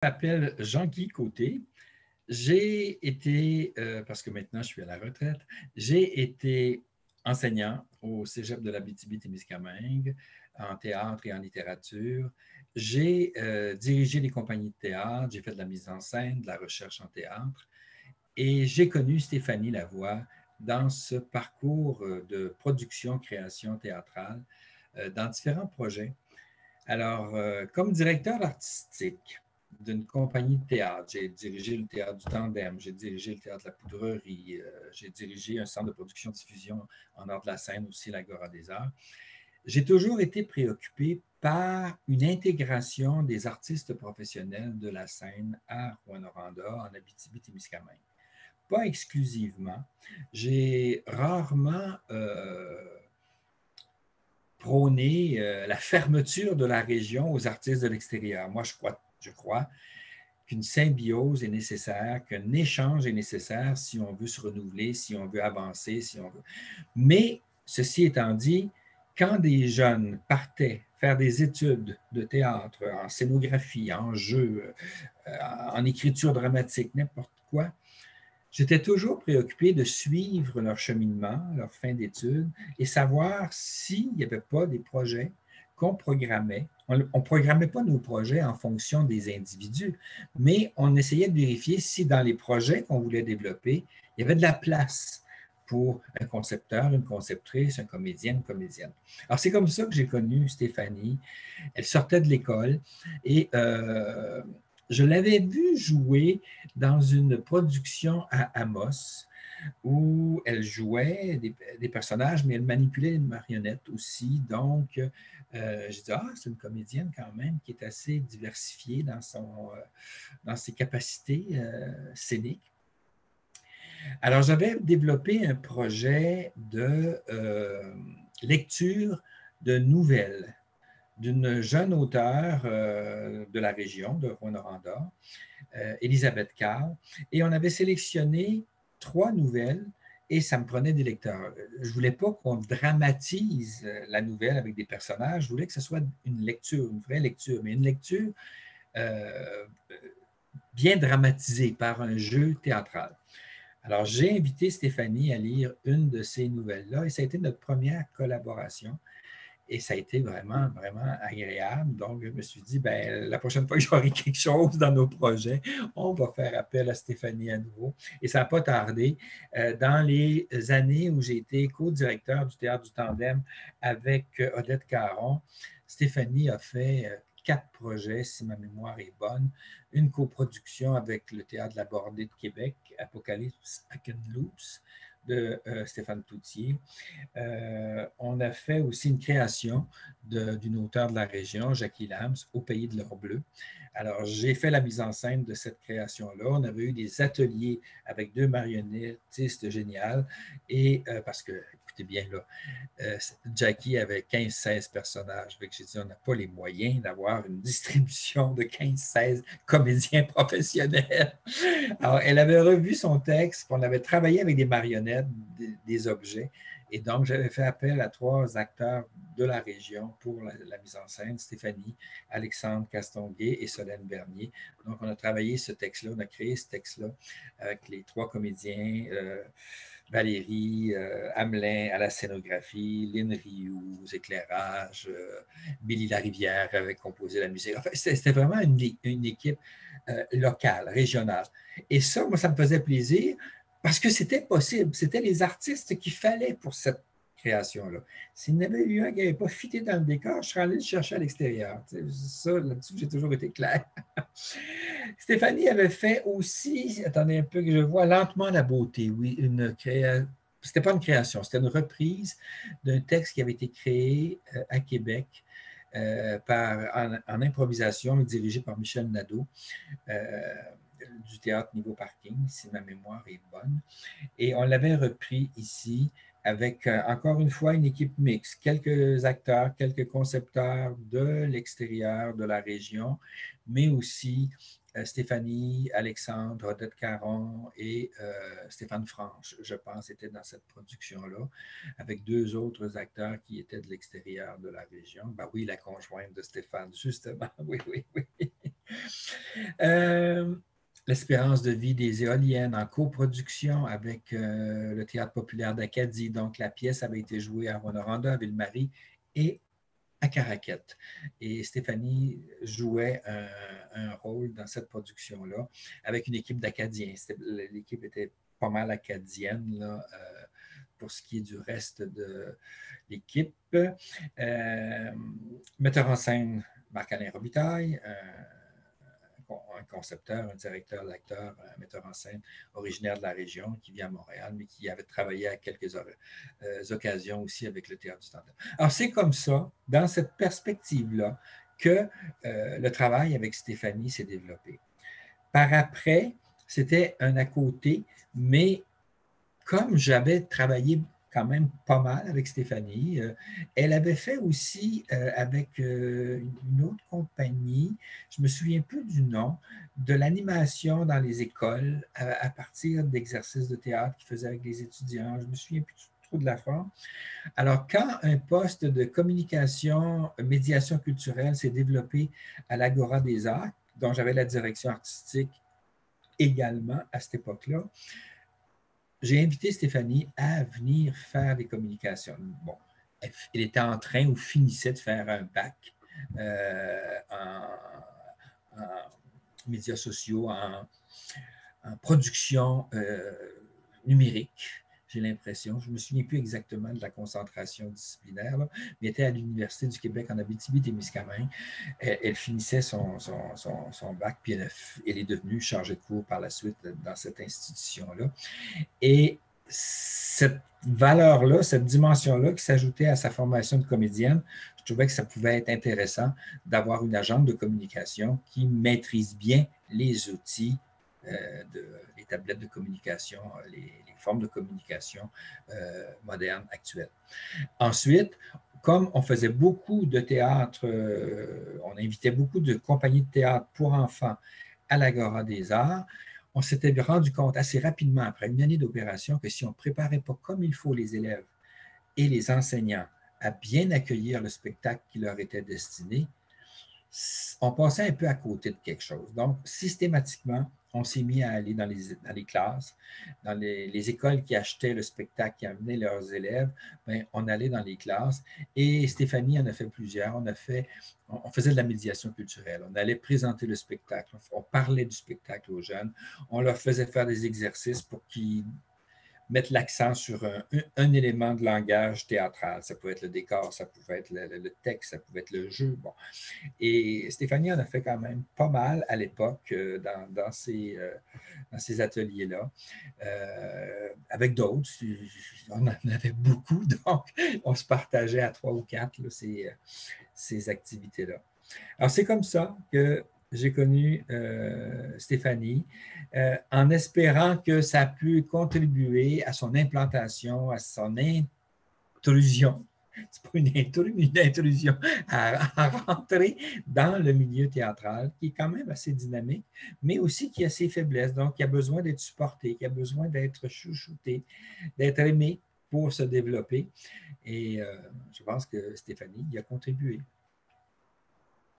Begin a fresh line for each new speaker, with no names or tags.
M'appelle Jean-Guy Côté. J'ai été, parce que maintenant je suis à la retraite, j'ai été enseignant au Cégep de l'Abitibi-Témiscamingue en théâtre et en littérature. J'ai dirigé les compagnies de théâtre, j'ai fait de la mise en scène, de la recherche en théâtre et j'ai connu Stéphanie Lavoie dans ce parcours de production, création théâtrale dans différents projets. Alors, comme directeur artistique d'une compagnie de théâtre, j'ai dirigé le théâtre du Tandem, j'ai dirigé le théâtre de la Poudrerie, j'ai dirigé un centre de production-diffusion en art de la scène aussi, l'Agora des Arts. J'ai toujours été préoccupé par une intégration des artistes professionnels de la scène à Rouyn-Noranda, en Abitibi-Témiscamingue. Pas exclusivement. J'ai rarement prôner la fermeture de la région aux artistes de l'extérieur. Moi, je crois qu'une symbiose est nécessaire, qu'un échange est nécessaire si on veut se renouveler, si on veut avancer, si on veut. Mais, ceci étant dit, quand des jeunes partaient faire des études de théâtre, en scénographie, en jeu, en écriture dramatique, n'importe quoi, j'étais toujours préoccupé de suivre leur cheminement, leur fin d'études et savoir s'il n'y avait pas des projets qu'on programmait. On ne programmait pas nos projets en fonction des individus, mais on essayait de vérifier si dans les projets qu'on voulait développer, il y avait de la place pour un concepteur, une conceptrice, un comédien, une comédienne. Alors, c'est comme ça que j'ai connu Stéphanie. Elle sortait de l'école et je l'avais vue jouer dans une production à Amos où elle jouait des personnages, mais elle manipulait une marionnette aussi. Donc, j'ai dit, ah, c'est une comédienne quand même qui est assez diversifiée dans ses capacités scéniques. Alors, j'avais développé un projet de lecture de nouvelles d'une jeune auteure de la région, de Rouyn-Noranda, Elisabeth Carr, et on avait sélectionné 3 nouvelles et ça me prenait des lecteurs. Je ne voulais pas qu'on dramatise la nouvelle avec des personnages, je voulais que ce soit une lecture, une vraie lecture, mais une lecture euh, bien dramatisée par un jeu théâtral. Alors, j'ai invité Stéphanie à lire une de ces nouvelles-là et ça a été notre première collaboration. Et ça a été vraiment, vraiment agréable. Donc, je me suis dit, ben, la prochaine fois que j'aurai quelque chose dans nos projets, on va faire appel à Stéphanie à nouveau. Et ça n'a pas tardé. Dans les années où j'ai été co-directeur du Théâtre du Tandem avec Odette Caron, Stéphanie a fait 4 projets, si ma mémoire est bonne. Une coproduction avec le Théâtre de la Bordée de Québec, Apocalypse Akenloops, de Stéphane Toutier. On a fait aussi une création d'une auteure de la région, Jackie Lams, Au pays de l'or bleu. Alors, j'ai fait la mise en scène de cette création-là. On avait eu des ateliers avec 2 marionnettistes géniales. Et parce que, écoutez bien, là, Jackie avait 15-16 personnages. J'ai dit, on n'a pas les moyens d'avoir une distribution de 15-16 comédiens professionnels. Alors, elle avait revu son texte, on avait travaillé avec des marionnettes, des objets. Et donc, j'avais fait appel à 3 acteurs de la région pour la mise en scène, Stéphanie, Alexandre Castonguay et Solène Bernier. Donc, on a travaillé ce texte-là, on a créé ce texte-là avec les 3 comédiens, Valérie Hamelin à la scénographie, Lynn Rioux aux éclairages, Billy Larivière avait composé la musique. Enfin, c'était vraiment une équipe locale, régionale. Et ça, moi, ça me faisait plaisir parce que c'était possible. C'était les artistes qu'il fallait pour cette création-là. S'il n'y en avait eu un qui n'avait pas fité dans le décor, je serais allé le chercher à l'extérieur. Ça, là-dessus, j'ai toujours été clair. Stéphanie avait fait aussi, attendez un peu que je vois, Lentement la beauté, oui, c'était pas une création, c'était une reprise d'un texte qui avait été créé à Québec en improvisation, dirigé par Michel Nadeau, du théâtre Niveau Parking, si ma mémoire est bonne. Et on l'avait repris ici avec, encore une fois, une équipe mixte, quelques acteurs, quelques concepteurs de l'extérieur, de la région, mais aussi Stéphanie, Alexandre, Odette Caron et Stéphane Franche, je pense, étaient dans cette production-là, avec 2 autres acteurs qui étaient de l'extérieur de la région. Ben oui, la conjointe de Stéphane, justement, oui, oui, oui. Euh, L'espérance de vie des éoliennes en coproduction avec le Théâtre populaire d'Acadie. Donc, la pièce avait été jouée à Rwanda, à Ville-Marie et à Caraquette. Et Stéphanie jouait un rôle dans cette production-là avec une équipe d'Acadiens. L'équipe était pas mal acadienne là, pour ce qui est du reste de l'équipe. Metteur en scène, Marc-Alain Robitaille, un concepteur, un directeur d'acteur, un metteur en scène originaire de la région qui vit à Montréal, mais qui avait travaillé à quelques occasions aussi avec le Théâtre du Standard. Alors, c'est comme ça, dans cette perspective-là, que le travail avec Stéphanie s'est développé. Par après, c'était un à côté, mais comme j'avais travaillé quand même pas mal avec Stéphanie, elle avait fait aussi avec une autre compagnie, je me souviens plus du nom, de l'animation dans les écoles à partir d'exercices de théâtre qu'ils faisaient avec les étudiants. Je me souviens plus trop de la forme. Alors, quand un poste de communication, médiation culturelle s'est développé à l'Agora des Arts, dont j'avais la direction artistique également à cette époque-là, j'ai invité Stéphanie à venir faire des communications. Bon, elle était en train ou finissait de faire un bac en médias sociaux, en production numérique, j'ai l'impression. Je ne me souviens plus exactement de la concentration disciplinaire, là, mais elle était à l'Université du Québec en Abitibi-Témiscamingue. Elle finissait son bac, puis elle est devenue chargée de cours par la suite dans cette institution-là. Et cette valeur-là, cette dimension-là qui s'ajoutait à sa formation de comédienne, je trouvais que ça pouvait être intéressant d'avoir une agente de communication qui maîtrise bien les outils, les tablettes de communication, les formes de communication modernes actuelles. Ensuite, comme on faisait beaucoup de théâtre, on invitait beaucoup de compagnies de théâtre pour enfants à l'Agora des Arts, on s'était rendu compte assez rapidement, après une année d'opération, que si on ne préparait pas comme il faut les élèves et les enseignants à bien accueillir le spectacle qui leur était destiné, on passait un peu à côté de quelque chose. Donc, systématiquement, on s'est mis à aller dans les classes, dans les écoles qui achetaient le spectacle, qui amenaient leurs élèves, bien, on allait dans les classes. Et Stéphanie en a fait plusieurs. On faisait de la médiation culturelle. On allait présenter le spectacle. On parlait du spectacle aux jeunes. On leur faisait faire des exercices pour qu'ils mettre l'accent sur un élément de langage théâtral. Ça pouvait être le décor, ça pouvait être le texte, ça pouvait être le jeu. Bon. Et Stéphanie en a fait quand même pas mal à l'époque dans ces ateliers-là. Avec d'autres, on en avait beaucoup, donc on se partageait à 3 ou 4 là, ces activités-là. Alors, c'est comme ça que j'ai connu Stéphanie, en espérant que ça a pu contribuer à son implantation, à son intrusion. C'est pas une intrusion, à rentrer dans le milieu théâtral, qui est quand même assez dynamique, mais aussi qui a ses faiblesses, donc qui a besoin d'être supporté, qui a besoin d'être chouchouté, d'être aimé pour se développer. Et je pense que Stéphanie y a contribué.